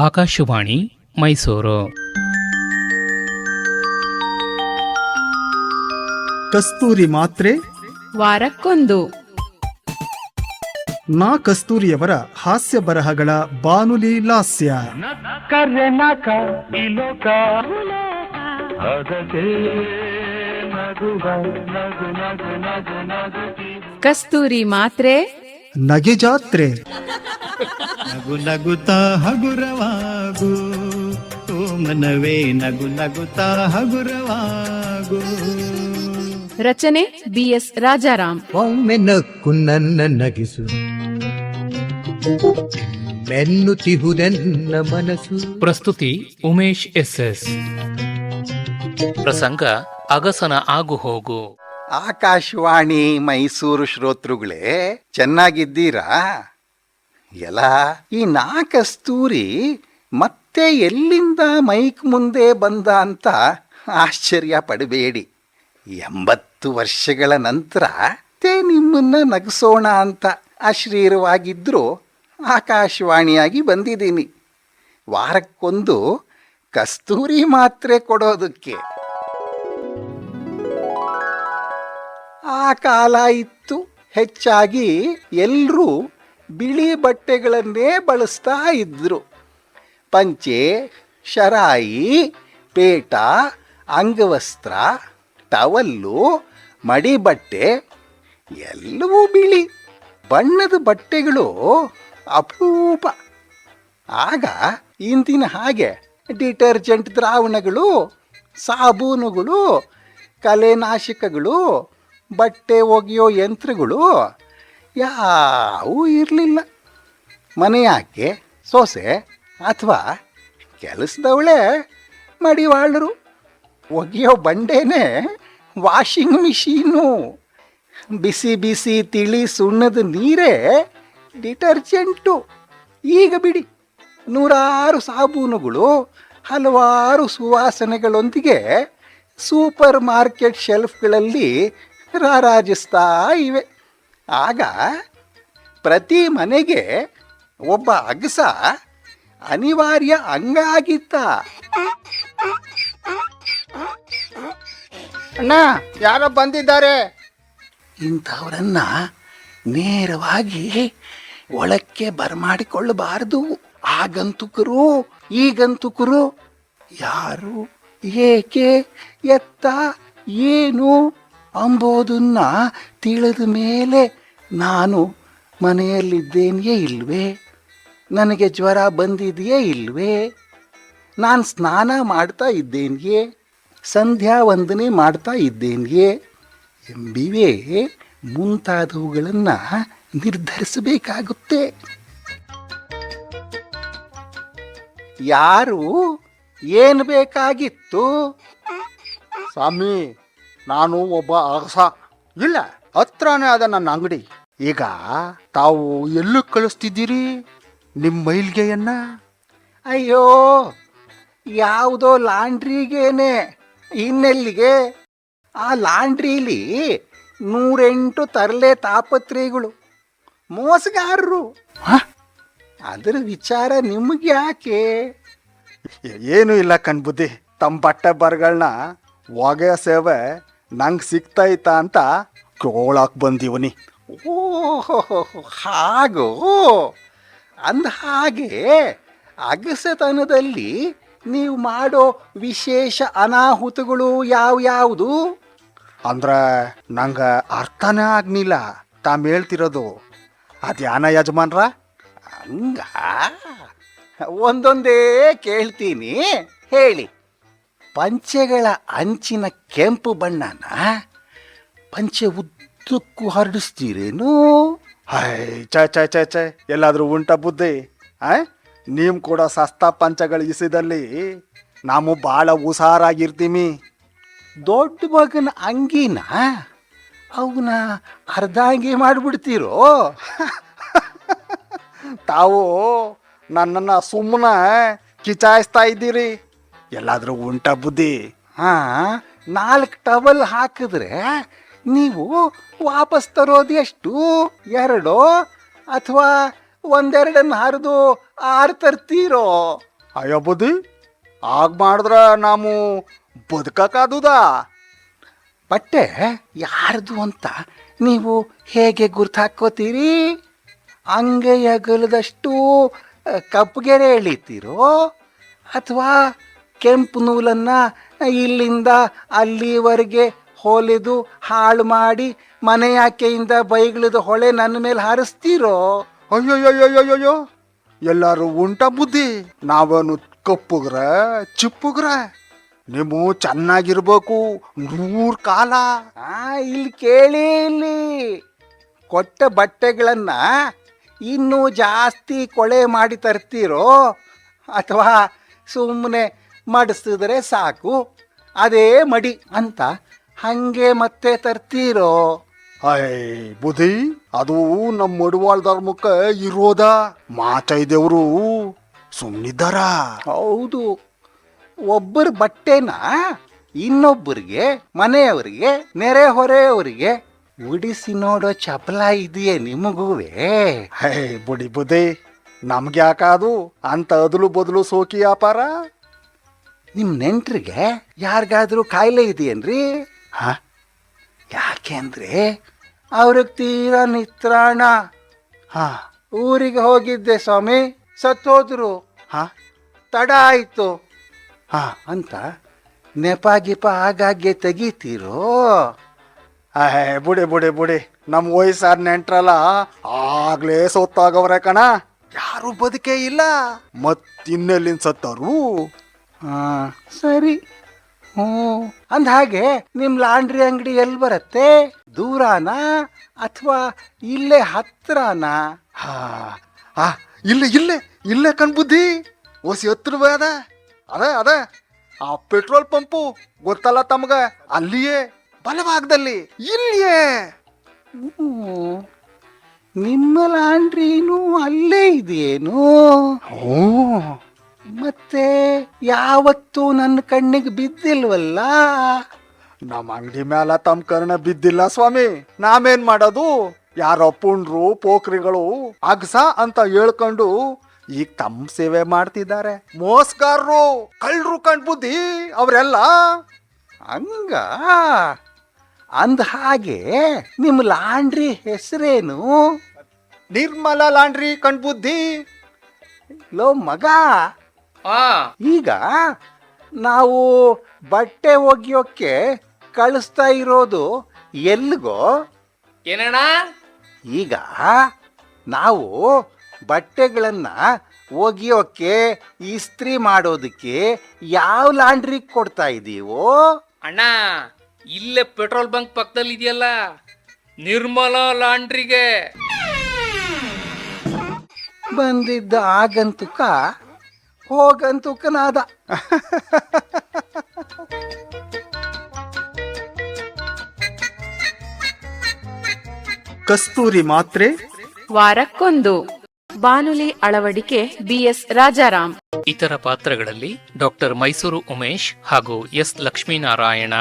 ಆಕಾಶವಾಣಿ ಮೈಸೂರು. ಕಸ್ತೂರಿ ಮಾತ್ರೆ ವಾರಕ್ಕೊಂದು. ನಾ ಕಸ್ತೂರಿಯವರ ಹಾಸ್ಯ ಬರಹಗಳ ಬಾನುಲಿ ಲಾಸ್ಯ. ಕಸ್ತೂರಿ ಮಾತ್ರೆ ನಗೆ ಜಾತ್ರೆ. ನಗು ನಗುತ್ತಾ ಹಗುರವಾಗು ಓ ಮನವೇ, ನಗು ನಗುತ್ತಾ ಹಗುರವಾಗು. ರಚನೆ BS ರಾಜಾರಾಮ್. ಒಮ್ಮೆ ನಕ್ಕು ನನ್ನ ನಗಿಸು, ಮೆನ್ನುತ್ತಿಹುದೆನ್ನ ಮನಸ್ಸು. ಪ್ರಸ್ತುತಿ ಉಮೇಶ್ SS. ಪ್ರಸಂಗ ಅಗಸನ ಆಗು ಹೋಗು. ಆಕಾಶವಾಣಿ ಮೈಸೂರು ಶ್ರೋತೃಗಳೇ, ಚೆನ್ನಾಗಿದ್ದೀರಾ? ಎಲ್ಲ ಈ ನಾ ಕಸ್ತೂರಿ ಮತ್ತೆ ಎಲ್ಲಿಂದ ಮೈಕ್ ಮುಂದೆ ಬಂದ ಅಂತ ಆಶ್ಚರ್ಯ ಪಡಬೇಡಿ. 80 ವರ್ಷಗಳ ನಂತರ ನಿಮ್ಮನ್ನ ನಗಿಸೋಣ ಅಂತ ಅಶ್ರೀರವಾಗಿದ್ದರೂ ಆಕಾಶವಾಣಿಯಾಗಿ ಬಂದಿದ್ದೀನಿ. ವಾರಕ್ಕೊಂದು ಕಸ್ತೂರಿ ಮಾತ್ರೆ ಕೊಡೋದಕ್ಕೆ. ಆ ಕಾಲ ಇತ್ತು, ಹೆಚ್ಚಾಗಿ ಎಲ್ಲರೂ ಬಿಳಿ ಬಟ್ಟೆಗಳನ್ನೇ ಬಳಸ್ತಾ ಇದ್ರು. ಪಂಚೆ, ಶರಾಯಿ, ಪೇಟ, ಅಂಗವಸ್ತ್ರ, ಟವಲ್ಲು, ಮಡಿಬಟ್ಟೆ ಎಲ್ಲವೂ ಬಿಳಿ. ಬಣ್ಣದ ಬಟ್ಟೆಗಳು ಅಪರೂಪ. ಆಗ ಇಂದಿನ ಹಾಗೆ ಡಿಟರ್ಜೆಂಟ್ ದ್ರಾವಣಗಳು, ಸಾಬೂನುಗಳು, ಕಲೆನಾಶಕಗಳು, ಬಟ್ಟೆ ಒಗೆಯೋ ಯಂತ್ರಗಳು ಯಾವೂ ಇರಲಿಲ್ಲ. ಮನೆಯಾಕೆ ಸೊಸೆ ಅಥವಾ ಕೆಲಸದವಳೆ ಮಡಿವಾಳರು. ಒಗೆಯೋ ಬಂಡೆನೇ ವಾಷಿಂಗ್ ಮಿಷೀನು. ಬಿಸಿ ಬಿಸಿ ತಿಳಿ ಸುಣ್ಣದ ನೀರೇ ಡಿಟರ್ಜೆಂಟು. ಈಗ ಬಿಡಿ, ನೂರಾರು ಸಾಬೂನುಗಳು, ಹಲವಾರು ಸುವಾಸನೆಗಳೊಂದಿಗೆ ಸೂಪರ್ ಮಾರ್ಕೆಟ್ ಶೆಲ್ಫ್ಗಳಲ್ಲಿ ರಾರಾಜಿಸ್ತಾ ಇವೆ. ಆಗ ಪ್ರತಿ ಮನೆಗೆ ಒಬ್ಬ ಅಗಸ ಅನಿವಾರ್ಯ ಅಂಗ ಆಗಿತ್ತ. ಅಣ್ಣ, ಯಾರೋ ಬಂದಿದ್ದಾರೆ. ಇಂಥವರನ್ನ ನೇರವಾಗಿ ಒಳಕ್ಕೆ ಬರಮಾಡಿಕೊಳ್ಳಬಾರದು. ಆಗಂತುಕರು ಈಗಂತುಕರು ಯಾರು, ಏಕೆ, ಎತ್ತ, ಏನು ಅಂಬೋದನ್ನ ತಿಳಿದ ಮೇಲೆ ನಾನು ಮನೆಯಲ್ಲಿದ್ದೇನೆಯೇ ಇಲ್ವೇ, ನನಗೆ ಜ್ವರ ಬಂದಿದೆಯೇ ಇಲ್ವೇ, ನಾನು ಸ್ನಾನ ಮಾಡ್ತಾ ಇದ್ದೇನೆಯೇ, ಸಂಧ್ಯಾ ವಂದನೆ ಮಾಡ್ತಾ ಇದ್ದೇನೆಯೇ ಎಂಬಿವೇ ಮುಂತಾದವುಗಳನ್ನು ನಿರ್ಧರಿಸಬೇಕಾಗುತ್ತೆ. ಯಾರು ಏನು ಬೇಕಾಗಿತ್ತು? ಸ್ವಾಮಿ, ನಾನು ಒಬ್ಬ ಅಗಸ. ಇಲ್ಲ, ಹತ್ರನೇ ಅದ ನನ್ನ ಅಂಗಡಿ. ಈಗ ತಾವು ಎಲ್ಲೂ ಕಳಿಸ್ತಿದ್ದೀರಿ ನಿಮ್ಮ ಮೈಲ್ಗೆಯನ್ನ? ಅಯ್ಯೋ, ಯಾವುದೋ ಲಾಂಡ್ರಿಗೇನೆ, ಇನ್ನೆಲ್ಲಿಗೆ? ಆ ಲಾಂಡ್ರಿಲಿ 108 ತರಲೆ ತಾಪತ್ರೆಗಳು, ಮೋಸಗಾರರು. ಅದರ ವಿಚಾರ ನಿಮಗೆ ಯಾಕೆ? ಏನು ಇಲ್ಲ ಕಣ್ಬುದ್ಧಿ, ತಮ್ಮ ಬಟ್ಟೆ ಬರಗಳನ್ನ ಒಗೆಯ ಸೇವೆ ನಂಗೆ ಸಿಗ್ತೈತಾ ಅಂತ ಕೇಳಕ್ಕೆ ಬಂದೀವನಿ. ಓಹೋ, ಹಾಗೋ. ಅಂದ ಹಾಗೆ ಅಗಸತನದಲ್ಲಿ ನೀವು ಮಾಡೋ ವಿಶೇಷ ಅನಾಹುತಗಳು ಯಾವ್ಯಾವುದು? ಅಂದ್ರೆ ನಂಗೆ ಅರ್ಥನೇ ಆಗ್ನಿಲ್ಲ ತಾವು ಹೇಳ್ತಿರೋದು. ಅದ್ಯಾನ ಯಜಮಾನ್ರ? ಹಂಗ ಒಂದೊಂದೇ ಕೇಳ್ತೀನಿ, ಹೇಳಿ. ಪಂಚೆಗಳ ಅಂಚಿನ ಕೆಂಪು ಬಣ್ಣನ ಪಂಚೆ ಉದ್ದಕ್ಕೂ ಹರಡಿಸ್ತೀರೇನು? ಚೈ ಎಲ್ಲಾದ್ರೂ ಉಂಟ ಬುದ್ಧಿ? ನೀವು ಕೂಡ ಸಸ್ತಾ ಪಂಚಗಳ ಇಸಿದಲ್ಲಿ ನಾವು ಭಾಳ ಹುಷಾರಾಗಿರ್ತೀವಿ. ದೊಡ್ಡ ಮಗನ ಅಂಗಿನ ಅವನ ಅರ್ಧಾಂಗಿ ಮಾಡಿಬಿಡ್ತೀರೋ? ತಾವು ನನ್ನನ್ನು ಸುಮ್ಮನೆ ಕಿಚಾಯಿಸ್ತಾ ಇದ್ದೀರಿ. ಎಲ್ಲಾದ್ರೂ ಉಂಟ ಬುದ್ಧಿ? 4 ಟವಲ್ ಹಾಕಿದ್ರೆ ನೀವು ವಾಪಸ್ ತರೋದು ಎಷ್ಟು? 2 ಅಥವಾ ಒಂದೆರಡನ್ನ ಹರಿದು ಆರು ತರ್ತೀರೋ? ಅಯ್ಯೋ ಬುದ್ಧಿ, ಆಗ ಮಾಡಿದ್ರ ನಾವು ಬದುಕಕ್ಕಾದುದ? ಬಟ್ಟೆ ಯಾರ್ದು ಅಂತ ನೀವು ಹೇಗೆ ಗುರ್ತಾಕೋತೀರಿ? ಅಂಗೈ ಅಗಲದಷ್ಟು ಕಪ್ಪಗೆರೆ ಎಳಿತೀರೋ ಅಥವಾ ಕೆಂಪು ನೂಲನ್ನ ಇಲ್ಲಿಂದ ಅಲ್ಲಿವರೆಗೆ ಹೊಲಿದು ಹಾಳು ಮಾಡಿ ಮನೆಯಾಕೆಯಿಂದ ಬೈಗಳದ ಹೊಳೆ ನನ್ನ ಮೇಲೆ ಹಾರಿಸ್ತೀರೋ? ಅಯ್ಯೋಯ್ಯೋಯ್ಯೋಯ್ಯೋ, ಎಲ್ಲಾರು ಉಂಟ ಬುದ್ಧಿ? ನಾವನು ಕಪ್ಪುಗ್ರ ಚಿಪ್ಪುಗ್ರ? ನೀವು ಚೆನ್ನಾಗಿರ್ಬೇಕು 100 ಕಾಲ. ಇಲ್ಲಿ ಕೇಳಿ, ಇಲ್ಲಿ ಕೊಟ್ಟ ಬಟ್ಟೆಗಳನ್ನ ಇನ್ನೂ ಜಾಸ್ತಿ ಕೊಳೆ ಮಾಡಿ ತರ್ತೀರೋ ಅಥವಾ ಸುಮ್ಮನೆ ಮಡಿಸಿದ್ರೆ ಸಾಕು ಅದೇ ಮಡಿ ಅಂತ ಹಂಗೆ ಮತ್ತೆ ತರ್ತೀರೋ? ಅಯ್ಯ ಬುದ್ಧಿ, ಅದು ನಮ್ಮ ಮಡುವಾಳ್ ಧರ್ಮಕ್ಕೆ ಇರೋದ. ಮಾಚೈದೇವ್ರು ಸುಮ್ಮನಿದ್ದಾರ. ಹೌದು, ಒಬ್ಬರ ಬಟ್ಟೆನ ಇನ್ನೊಬ್ಬರಿಗೆ, ಮನೆಯವರಿಗೆ, ನೆರೆಹೊರೆಯವರಿಗೆ ಉಡಿಸಿ ನೋಡೋ ಚಪಲ ಇದೆಯೇ ನಿಮಗೂವೇ? ಹೇ ಬುಡಿ ಬುದ್ಧಿ, ನಮ್ಗೆ ಯಾಕಾದು ಅಂತ ಅದಲು ಬದಲು ಸೋಕಿ ವ್ಯಾಪಾರ? ನಿಮ್ಮ ನೆಂಟ್ರಿಗೆ ಯಾರಿಗಾದ್ರೂ ಕಾಯಿಲೆ ಇದೆಯೇನ್ರಿ? ಯಾಕೆಂದ್ರೆ ಅವ್ರಿಗೆ ತೀರಾ ನಿತ್ರಾಣ. ಊರಿಗೆ ಹೋಗಿದ್ದೆ ಸ್ವಾಮಿ, ಸತ್ತೋದ್ರು, ತಡ ಆಯ್ತು ಅಂತ ನೆಪ ಗಿಪ ಆಗಾಗ್ಗೆ ತೆಗಿತೀರೋ? ಬುಡಿ ಬುಡಿ ಬುಡಿ, ನಮ್ಮ ವಯಸ್ಸಾದ ನೆಂಟ್ರಲ್ಲ ಆಗ್ಲೇ ಸೊತ್ತಾಗವ್ರೆ ಕಣ. ಯಾರು ಬದುಕೇ ಇಲ್ಲ, ಮತ್ತಿನ್ನೆಲ್ಲಿಂದ ಸತ್ತರು? ಸರಿ. ಅಂದ ಹಾಗೆ ನಿಮ್ ಲಾಂಡ್ರಿ ಅಂಗಡಿ ಎಲ್ಲಿ ಬರುತ್ತೆ? ದೂರಾನಾ ಅಥವಾ ಇಲ್ಲೇ ಹತ್ರನಾ? ಇಲ್ಲೇ ಇಲ್ಲೇ ಇಲ್ಲೇ ಕಣ್ಬುದ್ಧಿ, ಹೊಸಿ ಹತ್ರವೇ ಅದ. ಅದ ಆ ಪೆಟ್ರೋಲ್ ಪಂಪು ಗೊತ್ತಲ್ಲ ತಮ್ಗ, ಅಲ್ಲಿಯೇ ಬಲಭಾಗದಲ್ಲಿ ಇಲ್ಲಿಯೇ. ನಿಮ್ಮ ಲಾಂಡ್ರಿನೂ ಅಲ್ಲೇ ಇದೆಯೇನು? ಮತ್ತೆ ಯಾವತ್ತೂ ನನ್ನ ಕಣ್ಣಿಗೆ ಬಿದ್ದಿಲ್ವಲ್ಲ? ನಮ್ಮ ಅಂಗಡಿ ಮ್ಯಾಲ ತಮ್ಮ ಕರ್ಣ ಬಿದ್ದಿಲ್ಲ ಸ್ವಾಮಿ. ನಾವೇನ್ ಮಾಡೋದು? ಯಾರೋ ಪುಂಡ್ರು ಪೋಖ್ರಿಗಳು ಅಗ್ಸ ಅಂತ ಹೇಳ್ಕೊಂಡು ಈಗ ತಮ್ಮ ಸೇವೆ ಮಾಡ್ತಿದ್ದಾರೆ. ಮೋಸ್ಗಾರರು, ಕಳ್ರು ಕಣ್ಬುದ್ಧಿ ಅವರೆಲ್ಲ. ಹಂಗ ಅಂದ ಹಾಗೆ ನಿಮ್ಮ ಲಾಂಡ್ರಿ ಹೆಸರೇನು? ನಿರ್ಮಲ ಲಾಂಡ್ರಿ ಕಣ್ಬುದ್ಧಿ. ಲೋ ಮಗ, ಈಗ ನಾವು ಬಟ್ಟೆ ಒಗೆಯೋಕ್ಕೆ ಕಳಿಸ್ತಾ ಇರೋದು ಎಲ್ಲಿಗೋ? ಏನಣ್ಣ? ಈಗ ನಾವು ಬಟ್ಟೆಗಳನ್ನ ಒಗೆಯೋಕ್ಕೆ, ಇಸ್ತ್ರಿ ಮಾಡೋದಕ್ಕೆ ಯಾವ ಲಾಂಡ್ರಿ ಕೊಡ್ತಾ ಇದೀವೋ? ಅಣ್ಣ, ಇಲ್ಲೇ ಪೆಟ್ರೋಲ್ ಬಂಕ್ ಪಕ್ಕದಲ್ಲಿ ಇದೆಯಲ್ಲ, ನಿರ್ಮಲಾ ಲಾಂಡ್ರಿಗೆ. ಬಂದಿದ್ದ ಆಗಂತುಕ ಹೋಗಂತುಕನಾದ. ಕಸ್ತೂರಿ ಮಾತ್ರೆ ವಾರಕ್ಕೊಂದು. ಬಾನುಲಿ ಅಳವಡಿಕೆ BS ರಾಜಾರಾಮ್. ಇತರ ಪಾತ್ರಗಳಲ್ಲಿ ಡಾಕ್ಟರ್ ಮೈಸೂರು ಉಮೇಶ್ ಹಾಗೂ ಎಸ್ ಲಕ್ಷ್ಮೀನಾರಾಯಣ.